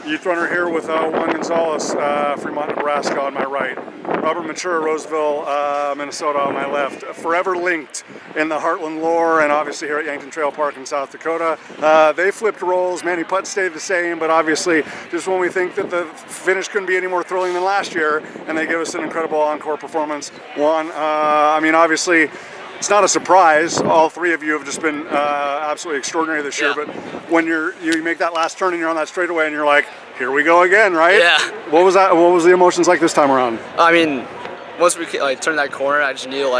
Youth runner here with Juan Gonzalez, Fremont, Nebraska on my right. Robert Mechura, Roseville, Minnesota on my left. Forever linked in the Heartland lore, and obviously here at Yankton Trail Park in South Dakota. They flipped roles. Manny Putt stayed the same, but obviously just when we think that the finish couldn't be any more thrilling than last year, and they give us an incredible encore performance. Juan, I mean, obviously, it's not a surprise. All three of you have just been absolutely extraordinary this year. But when you make that last turn and you're on that straightaway and you're like, here we go again, right? Yeah. What was that? What was the emotions like this time around? I mean, once we turned that corner, I just knew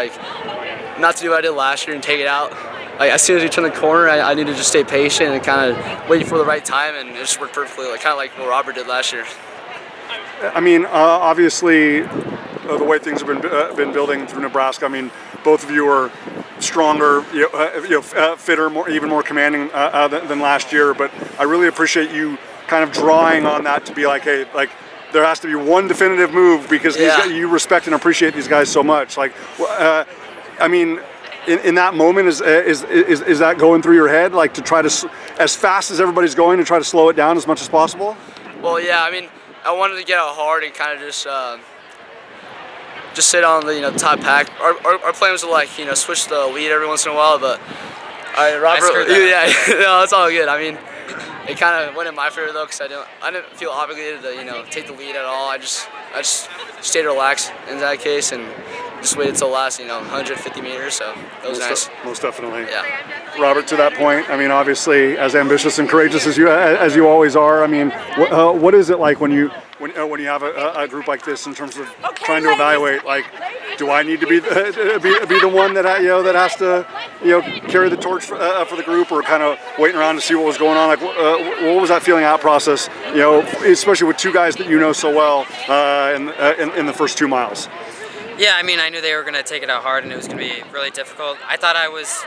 not to do what I did last year and take it out. As soon as we turned the corner, I needed to just stay patient and kind of wait for the right time, and it just worked perfectly, kind of like what Robert did last year. I mean, obviously, the way things have been building through Nebraska. I mean, both of you are stronger, fitter, even more commanding than last year. But I really appreciate you kind of drawing on that to be like, hey, there has to be one definitive move because these guys, you respect and appreciate these guys so much. I mean, in that moment, is that going through your head, to try to, as fast as everybody's going, to try to slow it down as much as possible? Well, yeah. I mean, I wanted to get out hard and kind of just sit on the top pack. Our plan was to switch the lead every once in a while, but Robert, no, it's all good. I mean, it kind of went in my favor though, because I didn't feel obligated to take the lead at all. I just stayed relaxed in that case and just waited till the last 150 meters. So that was nice. Most definitely. Yeah. Robert, to that point, I mean, obviously, as ambitious and courageous as you always are. I mean, what is it like when you have a group like this in terms of trying to evaluate, do I need to be the one that that has to carry the torch for the group, or kind of waiting around to see what was going on? What was that feeling out process? Especially with two guys that you know so well in the first 2 miles. Yeah, I mean, I knew they were going to take it out hard and it was going to be really difficult. I thought I was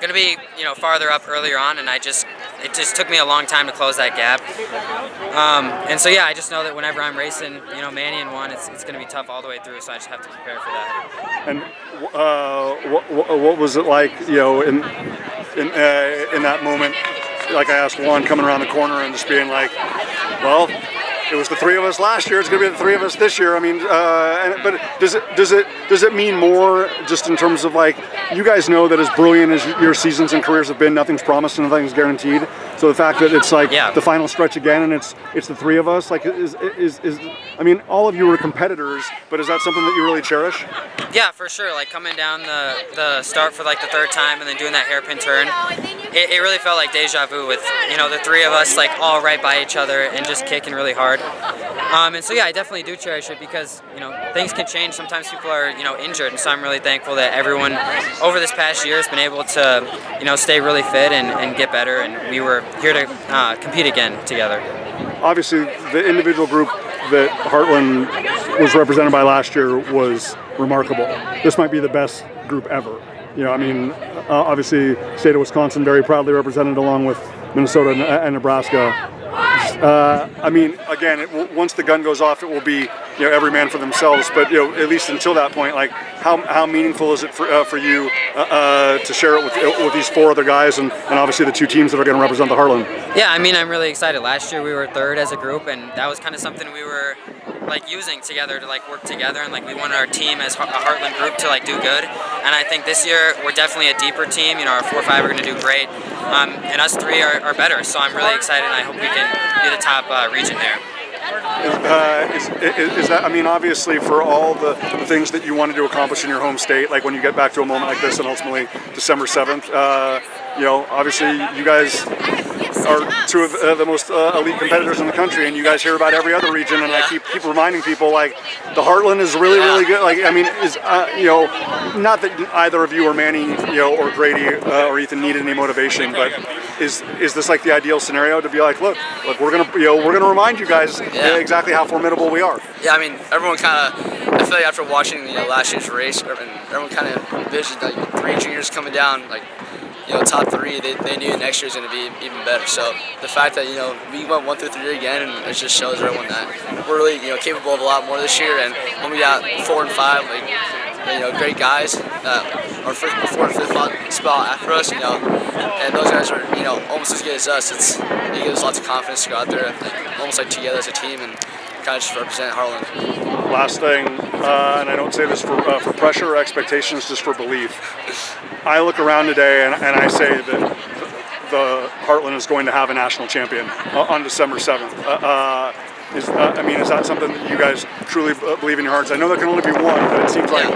going to be, farther up earlier on, and it just took me a long time to close that gap. And so, yeah, I just know that whenever I'm racing, Manny and Juan, it's going to be tough all the way through, so I just have to prepare for that. And what was it like, in that moment? Like I asked Juan coming around the corner and just being like, well, it was the three of us last year. It's going to be the three of us this year. I mean, but does it mean more just in terms of you guys know that as brilliant as your seasons and careers have been, nothing's promised and nothing's guaranteed. So the fact that it's the final stretch again and it's the three of us, I mean, all of you were competitors, but is that something that you really cherish? Yeah, for sure. Coming down the start for the third time and then doing that hairpin turn, it really felt like deja vu with the three of us all right by each other and just kicking really hard. And so yeah, I definitely do cherish it because things can change. Sometimes people are injured, and so I'm really thankful that everyone over this past year has been able to stay really fit and get better, and we were here to compete again together. Obviously, the individual group that Heartland was represented by last year was remarkable. This might be the best group ever. I mean, obviously, state of Wisconsin very proudly represented along with Minnesota and Nebraska. I mean, again, once the gun goes off, it will be every man for themselves. But at least until that point, how meaningful is it for you to share it with these four other guys and obviously the two teams that are going to represent the Heartland? Yeah, I mean, I'm really excited. Last year we were third as a group, and that was kind of something we were using together to work together, and we wanted our team as a Heartland group to do good. And I think this year we're definitely a deeper team. Our 4 or 5 are going to do great, and us three are better. So I'm really excited, and I hope we can be the top region there. Is that, I mean, obviously for all the things that you wanted to accomplish in your home state, when you get back to a moment like this and ultimately December 7th, obviously you guys are two of the most elite competitors in the country, and you guys hear about every other region, and I keep reminding people the Heartland is really, really good. I mean, is not that either of you or Manny, or Grady or Ethan needed any motivation, but is this the ideal scenario to be look, we're gonna remind you guys exactly how formidable we are? Yeah, I mean, everyone kind of, I feel like after watching last year's race, everyone kind of envisioned 3 juniors coming down top 3, they knew next year's going to be even better. So the fact that we went 1 through 3 again, and it just shows everyone that we're really capable of a lot more this year. And when we got 4 and 5, great guys that are 4th and 5th spot after us, and those guys are, you know, almost as good as us. It gives us lots of confidence to go out there, almost like together as a team, and kind of just represent Heartland. Last thing, and I don't say this for pressure or expectations, just for belief. I look around today and I say that the Heartland is going to have a national champion on December 7th. I mean, is that something that you guys truly believe in your hearts? I know there can only be one, but it seems like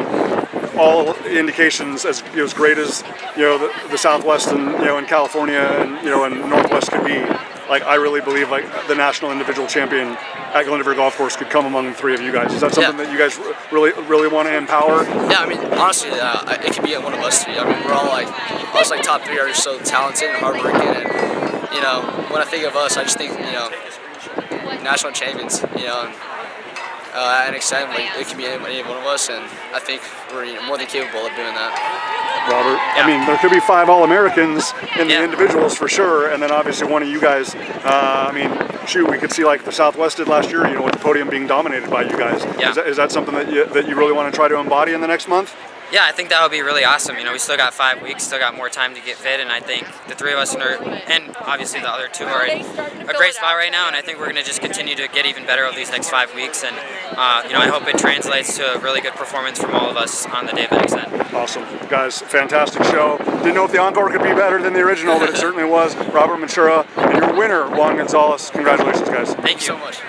all indications, as great as the Southwest and in California and and Northwest could be. Like, I really believe like the national individual champion at Glendoveer Golf Course could come among the three of you guys. Is that something that you guys really want to empower? Yeah, I mean, honestly, it could be one of us three. I mean, we're all like, us like top three are just so talented and hardworking, and when I think of us, I just think national champions. At NXR, like, it can be any one of us, and I think we're more than capable of doing that. Robert, I mean, there could be 5 All-Americans in the individuals for sure, and then obviously one of you guys. I mean, shoot, we could see like the Southwest did last year, with the podium being dominated by you guys. Yeah. Is that something that you really want to try to embody in the next month? Yeah, I think that would be really awesome. We still got 5 weeks, still got more time to get fit, and I think the three of us and obviously the other two are in a great spot right now, and I think we're going to just continue to get even better over these next 5 weeks, and I hope it translates to a really good performance from all of us on the day of NXR. Awesome. Guys, fantastic show. Didn't know if the encore could be better than the original, but it certainly was. Robert Mechura and your winner, Juan Gonzalez. Congratulations, guys. Thank you so much.